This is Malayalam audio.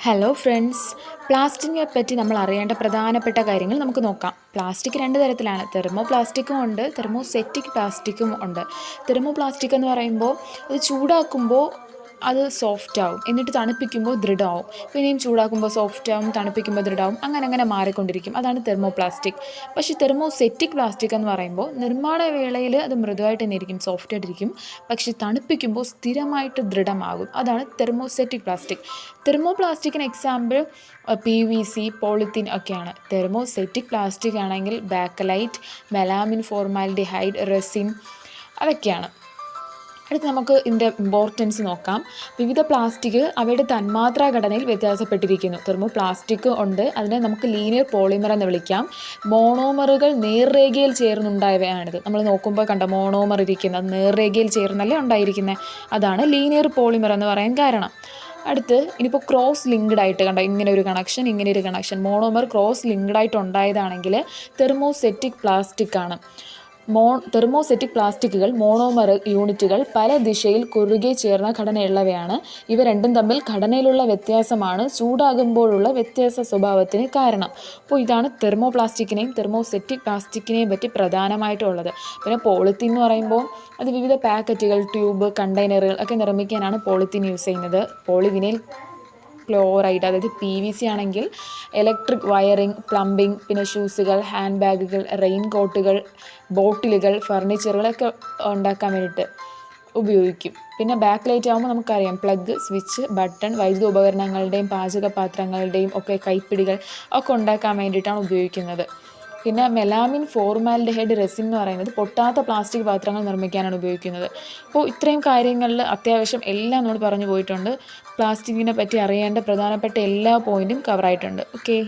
ഹലോ ഫ്രണ്ട്സ്, പ്ലാസ്റ്റിക്കിനെ പറ്റി നമ്മൾ അറിയേണ്ട പ്രധാനപ്പെട്ട കാര്യങ്ങൾ നമുക്ക് നോക്കാം. പ്ലാസ്റ്റിക് രണ്ട് തരത്തിലാണ്. തെർമോ പ്ലാസ്റ്റിക്കും ഉണ്ട്, തെർമോസെറ്റിക് പ്ലാസ്റ്റിക്കും ഉണ്ട്. തെർമോ പ്ലാസ്റ്റിക് എന്ന് പറയുമ്പോൾ അത് ചൂടാക്കുമ്പോൾ അത് സോഫ്റ്റ് ആവും, എന്നിട്ട് തണുപ്പിക്കുമ്പോൾ ദൃഢമാവും, പിന്നെയും ചൂടാക്കുമ്പോൾ സോഫ്റ്റ് ആവും, തണുപ്പിക്കുമ്പോൾ ദൃഢമാവും, അങ്ങനെ മാറിക്കൊണ്ടിരിക്കും. അതാണ് തെർമോ പ്ലാസ്റ്റിക്. പക്ഷേ തെർമോസെറ്റിക് പ്ലാസ്റ്റിക് എന്ന് പറയുമ്പോൾ നിർമ്മാണ വേളയിൽ അത് മൃദുവായിട്ട് തന്നെ ഇരിക്കും, സോഫ്റ്റ് ആയിട്ടിരിക്കും. പക്ഷേ തണുപ്പിക്കുമ്പോൾ സ്ഥിരമായിട്ട് ദൃഢമാകും. അതാണ് തെർമോസെറ്റിക് പ്ലാസ്റ്റിക്. തെർമോ പ്ലാസ്റ്റിക്കിന് എക്സാമ്പിൾ PVC, പോളിത്തീൻ ഒക്കെയാണ്. തെർമോസെറ്റിക് പ്ലാസ്റ്റിക് ആണെങ്കിൽ ബാക്കലൈറ്റ്, മെലാമിൻ, ഫോർമാൽഡിഹൈഡ്, റെസിൻ അതൊക്കെയാണ്. അടുത്ത് നമുക്ക് ഇതിൻ്റെ ഇമ്പോർട്ടൻസ് നോക്കാം. വിവിധ പ്ലാസ്റ്റിക് അവയുടെ തന്മാത്രാ ഘടനയിൽ വ്യത്യാസപ്പെട്ടിരിക്കുന്നു. തെർമോ പ്ലാസ്റ്റിക് ഉണ്ട്, അതിനെ നമുക്ക് ലീനിയർ പോളിമർ എന്ന് വിളിക്കാം. മോണോമറുകൾ നേർരേഖയിൽ ചേർന്നുണ്ടായവയാണിത്. നമ്മൾ നോക്കുമ്പോൾ കണ്ട മോണോമർ ഇരിക്കുന്നത് നേർരേഖയിൽ ചേർന്നല്ലേ ഉണ്ടായിരിക്കുന്നത്. അതാണ് ലീനിയർ പോളിമർ എന്ന് പറയാൻ കാരണം. അടുത്ത് ഇനിയിപ്പോൾ ക്രോസ് ലിങ്ക്ഡ് ആയിട്ട് കണ്ട ഇങ്ങനെ ഒരു കണക്ഷൻ, മോണോമർ ക്രോസ് ലിങ്ക്ഡ് ആയിട്ട് ഉണ്ടായതാണെങ്കിൽ തെർമോസെറ്റിക് പ്ലാസ്റ്റിക് ആണ്. തെർമോസെറ്റിക് പ്ലാസ്റ്റിക്കുകൾ മോണോമർ യൂണിറ്റുകൾ പല ദിശയിൽ കുറുകെ ചേർന്ന ഘടനയുള്ളവയാണ്. ഇവ രണ്ടും തമ്മിൽ ഘടനയിലുള്ള വ്യത്യാസമാണ് ചൂടാകുമ്പോഴുള്ള വ്യത്യാസ സ്വഭാവത്തിന് കാരണം. അപ്പോൾ ഇതാണ് തെർമോ പ്ലാസ്റ്റിക്കിനെയും തെർമോസെറ്റിക് പ്ലാസ്റ്റിക്കിനെയും പറ്റി പ്രധാനമായിട്ടുള്ളത്. പിന്നെ പോളിത്തീൻ എന്ന് പറയുമ്പോൾ അത് വിവിധ പാക്കറ്റുകൾ, ട്യൂബ്, കണ്ടെയ്നറുകൾ ഒക്കെ നിർമ്മിക്കാനാണ് പോളിത്തീൻ യൂസ് ചെയ്യുന്നത്. പോളിവിനൈൽ ക്ലോറൈഡ്, അതായത് PVC ആണെങ്കിൽ ഇലക്ട്രിക് വയറിംഗ്, പ്ലംബിംഗ്, പിന്നെ ഷൂസുകൾ, ഹാൻഡ് ബാഗുകൾ, റെയിൻ കോട്ടുകൾ, ബോട്ടിലുകൾ, ഫർണിച്ചറുകളൊക്കെ ഉണ്ടാക്കാൻ വേണ്ടിയിട്ട് ഉപയോഗിക്കും. പിന്നെ ബാക്ക് ലൈറ്റ് ആകുമ്പോൾ നമുക്കറിയാം, പ്ലഗ്, സ്വിച്ച്, ബട്ടൺ, വൈദ്യുത ഉപകരണങ്ങളുടെയും പാചകപാത്രങ്ങളുടെയും ഒക്കെ കൈപ്പിടികൾ ഒക്കെ ഉണ്ടാക്കാൻ വേണ്ടിയിട്ടാണ് ഉപയോഗിക്കുന്നത്. പിന്നെ മെലാമിൻ, ഫോർമാൽഡിഹൈഡ്, റെസിൻ എന്ന് പറയുന്നത് പൊട്ടാത്ത പ്ലാസ്റ്റിക് പാത്രങ്ങൾ നിർമ്മിക്കാനാണ് ഉപയോഗിക്കുന്നത്. അപ്പോൾ ഇത്രയും കാര്യങ്ങളിൽ അത്യാവശ്യം എല്ലാം നമ്മൾ പറഞ്ഞു പോയിട്ടുണ്ട്. പ്ലാസ്റ്റിക്കിനെ പറ്റി അറിയേണ്ട പ്രധാനപ്പെട്ട എല്ലാ പോയിൻറ്റും കവറായിട്ടുണ്ട്. ഓക്കെ.